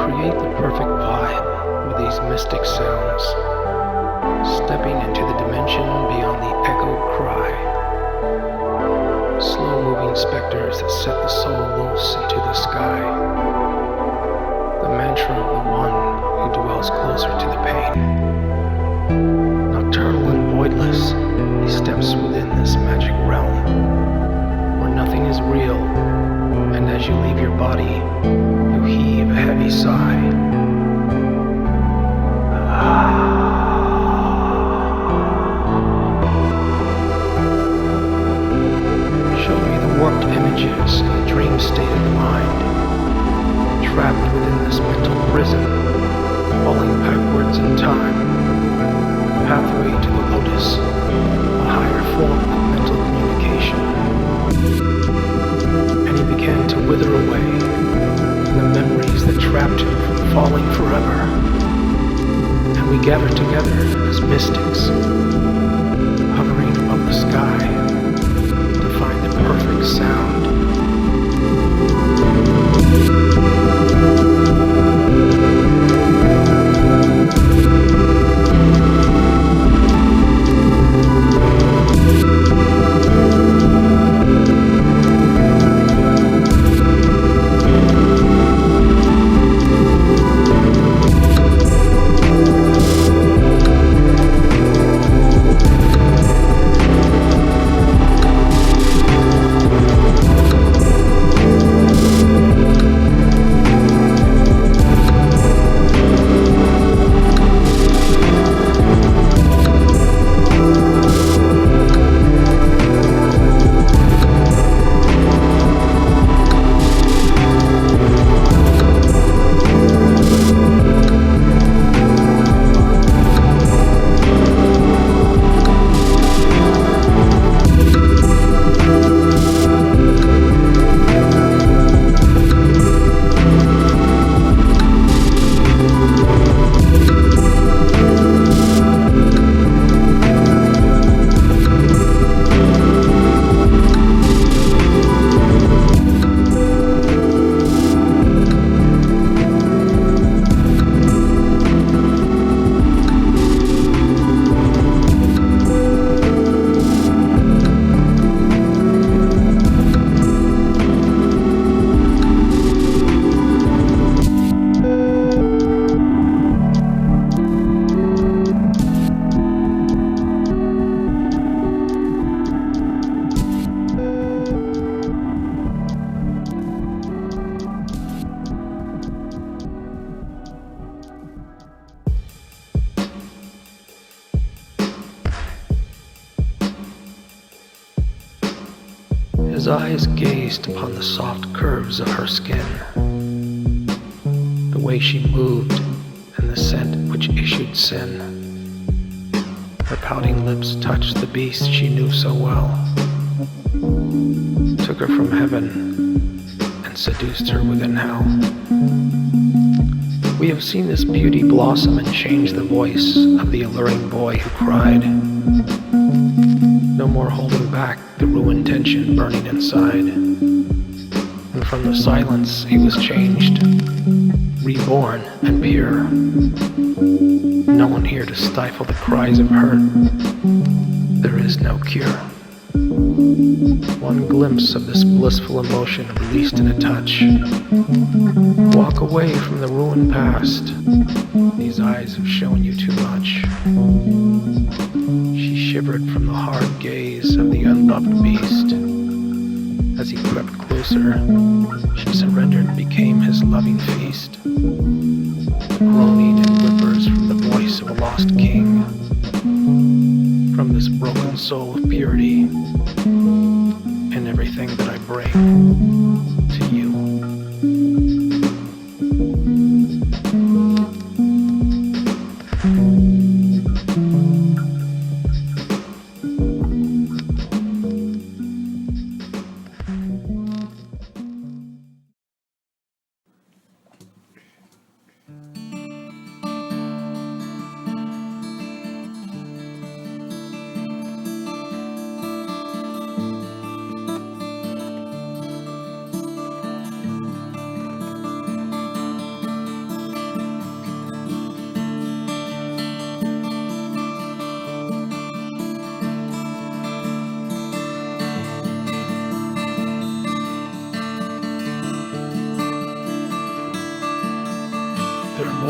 create the perfect vibe with these mystic sounds, stepping into the dimension beyond the echoed cry. Slow-moving specters that set the soul loose into the sky. The mantra of the one who dwells closer to the pain. Nocturnal and voidless, he steps within this magic realm, where nothing is real, and as you leave your body, you heave a heavy sigh. Show me the warped images in a dream state of mind, trapped within this mental prison, falling backwards in time. Pathway to the lotus, a higher form of mental communication. And he began to wither away, the memories that trapped him from falling forever. And we gather together as mystics, hovering above the sky to find the perfect sound. His eyes gazed upon the soft curves of her skin, the way she moved, and the scent which issued sin. Her pouting lips touched the beast she knew so well, took her from heaven, and seduced her within hell. We have seen this beauty blossom and change the voice of the alluring boy who cried. No more holding back the ruined tension burning inside. And from the silence he was changed, reborn and pure. No one here to stifle the cries of hurt. There is no cure. One glimpse of this blissful emotion released in a touch. Walk away from the ruined past. These eyes have shown you too much. She shivered from the hard gaze of the unloved beast. As he crept closer, she surrendered and became his loving feast. Groaning and whimpers from the voice of a lost king. From this broken soul of purity, and everything that I bring to you.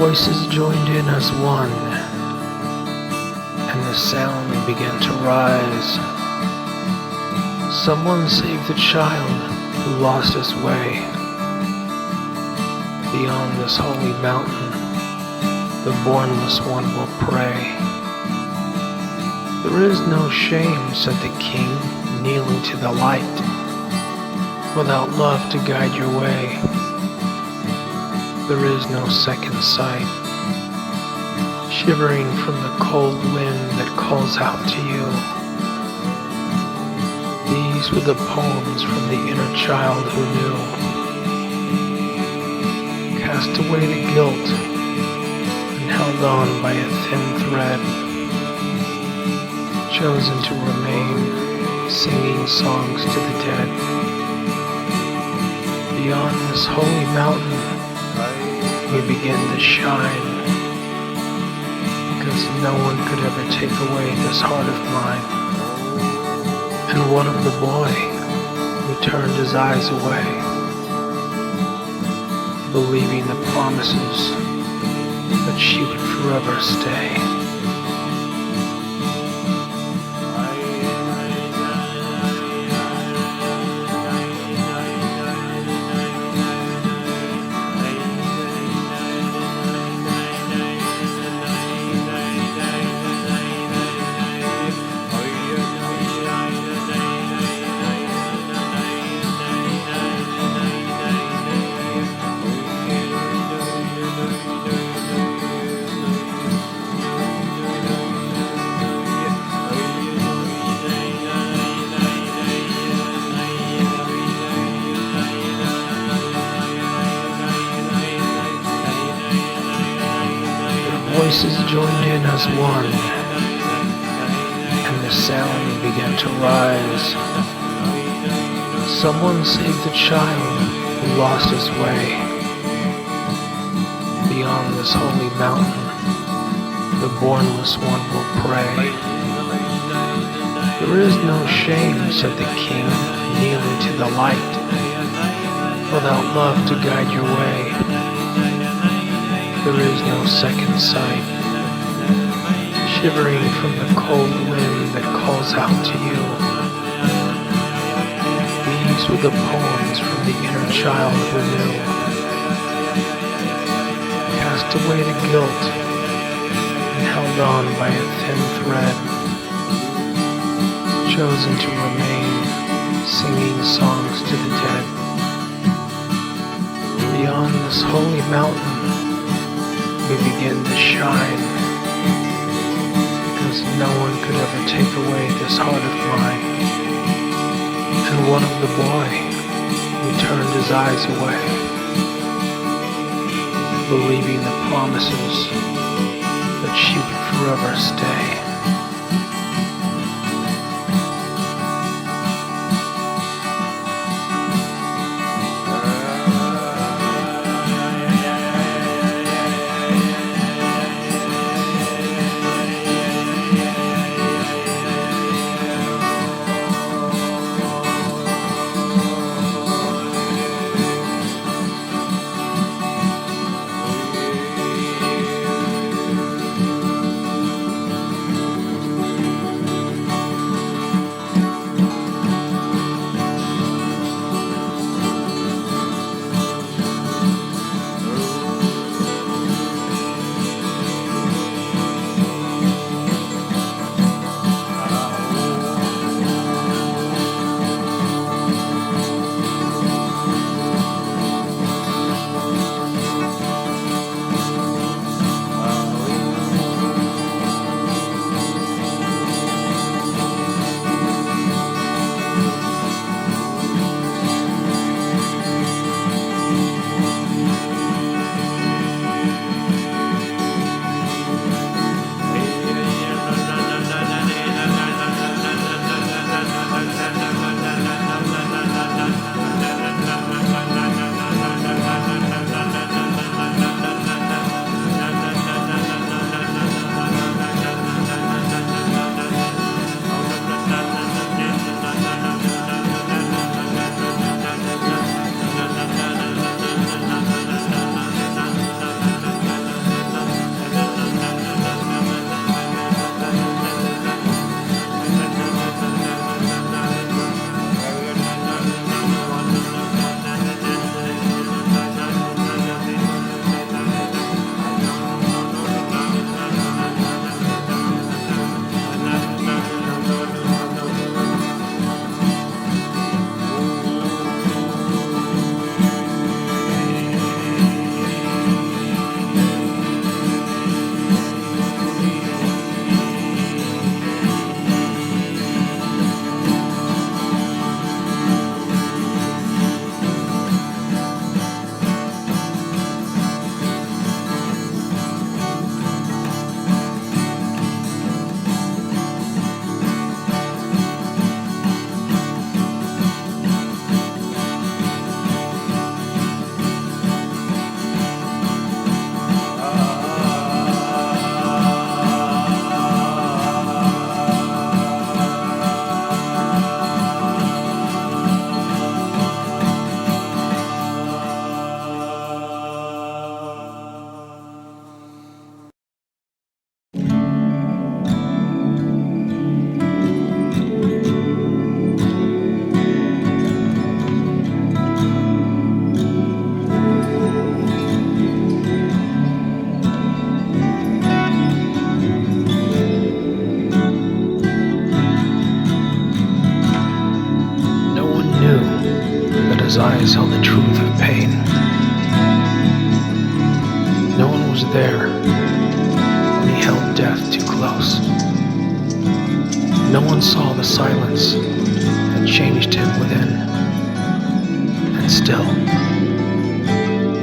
voices joined in as one, and the sound began to rise. Someone save the child who lost his way. Beyond this holy mountain, the bornless one will pray. There is no shame, said the king, kneeling to the light, without love to guide your way. There is no second sight, shivering from the cold wind that calls out to you. These were the poems from the inner child who knew. Cast away the guilt and held on by a thin thread, chosen to remain, singing songs to the dead. Beyond this holy mountain, we begin to shine, because no one could ever take away this heart of mine. And what of the boy who turned his eyes away, believing the promises that she would forever stay? Voices joined in as one, and the sound began to rise. Someone save the child who lost his way. Beyond this holy mountain, the bornless one will pray. There is no shame, said the king, kneeling to the light, without love to guide your way. There is no second sight, shivering from the cold wind that calls out to you. These were the poems from the inner child who knew. Cast away the guilt and held on by a thin thread, chosen to remain, singing songs to the dead. Beyond this holy mountain, we begin to shine, because no one could ever take away this heart of mine. And what of the boy who turned his eyes away, believing the promises that she would forever stay? His eyes held the truth of pain. No one was there when he held death too close. No one saw the silence that changed him within. And still,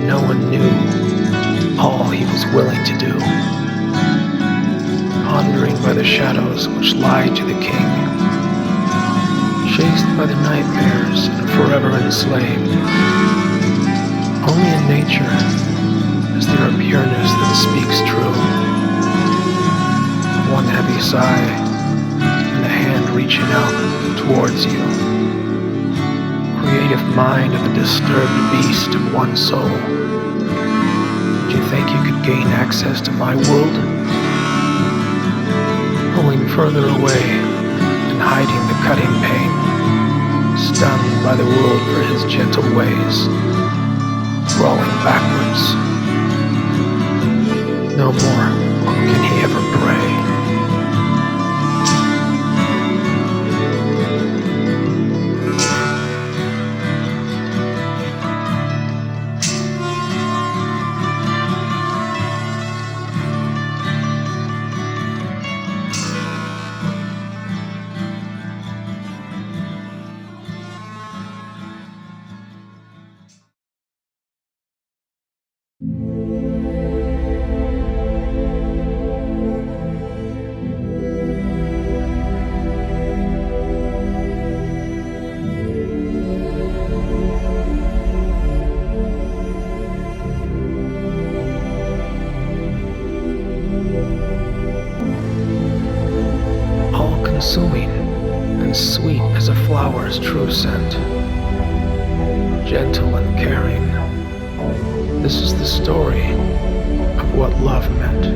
no one knew all he was willing to do. Pondering by the shadows which lie to the king, chased by the nightmares and forever enslaved. Only in nature is there a pureness that speaks true. One heavy sigh and a hand reaching out towards you. Creative mind of a disturbed beast of one soul. Did you think you could gain access to my world? Pulling further away and hiding the cutting pain. Stunned by the world for his gentle ways, crawling backwards. No more can he ever pray. All-consuming and sweet as a flower's true scent, gentle and caring. This is the story of what love meant.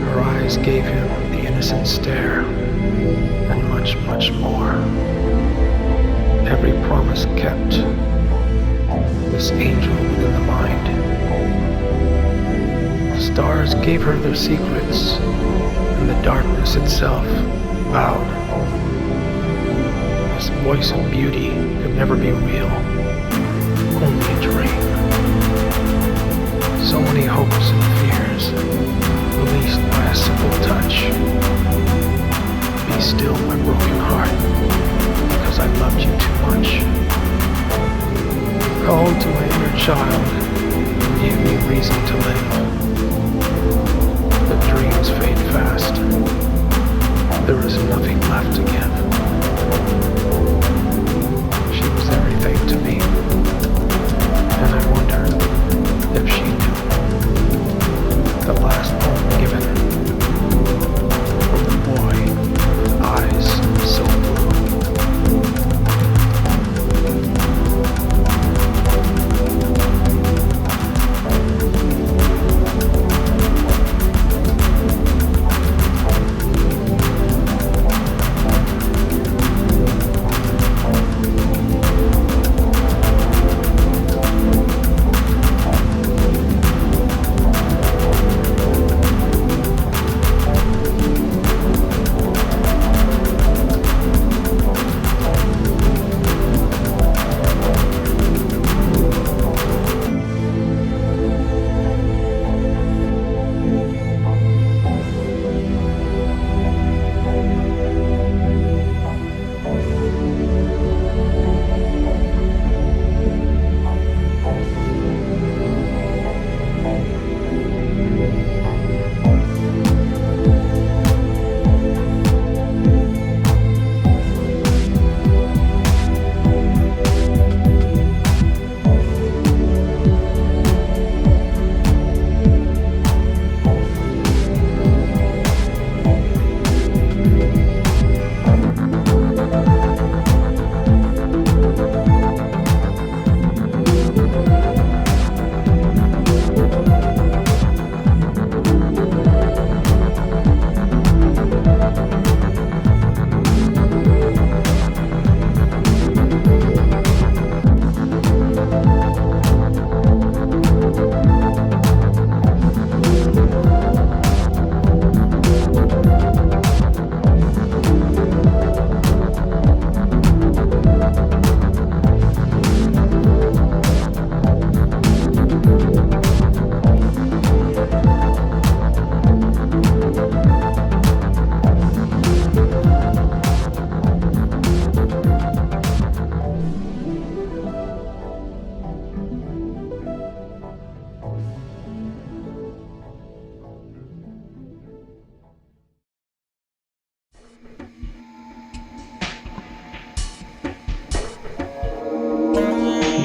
Her eyes gave him the innocent stare, and much, much more. Every promise kept, this angel within the mind. Stars gave her their secrets, and the darkness itself bowed. This voice of beauty could never be real, only a dream. So many hopes and fears, released by a simple touch. Be still, my broken heart, because I loved you too much. Called to my inner child, and gave me reason to live. But dreams fade fast. There is nothing left to give. She was everything to me, and I wonder if she knew. The last poem given from the boy with eyes so blue.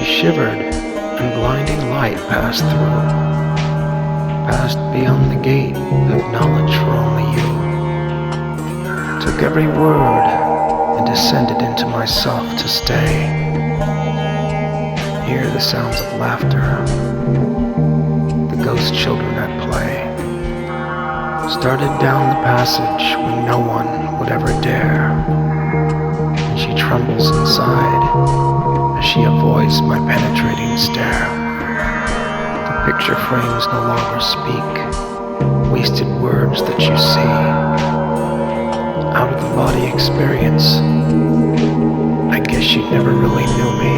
shivered, and blinding light passed through, passed beyond the gate of knowledge for only you. Took every word and descended into myself to stay. Hear the sounds of laughter, the ghost children at play. Started down the passage when no one would ever dare, and she trembles inside as she avoids my penetrating stare. The picture frames no longer speak, wasted words that you see. Out of the body experience, I guess you never really knew me.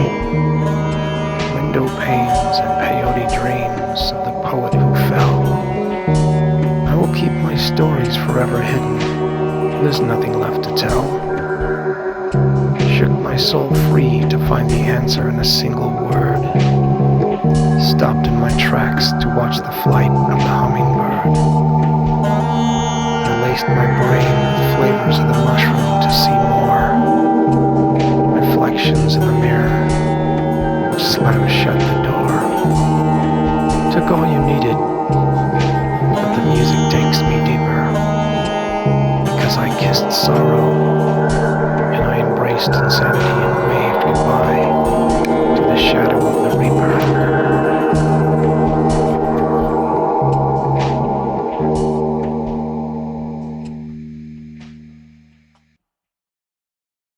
Window panes and peyote dreams of the poet who fell. I will keep my stories forever hidden, there's nothing left to tell. Shook my soul free to find the answer in a single word. Stopped in my tracks to watch the flight of the hummingbird. I laced my brain with flavors of the mushroom to see more. Reflections in the mirror, which slammed shut the door. Took all you needed, but the music takes me deeper. Because I kissed sorrow, and I embraced insanity and waved goodbye to the shadow.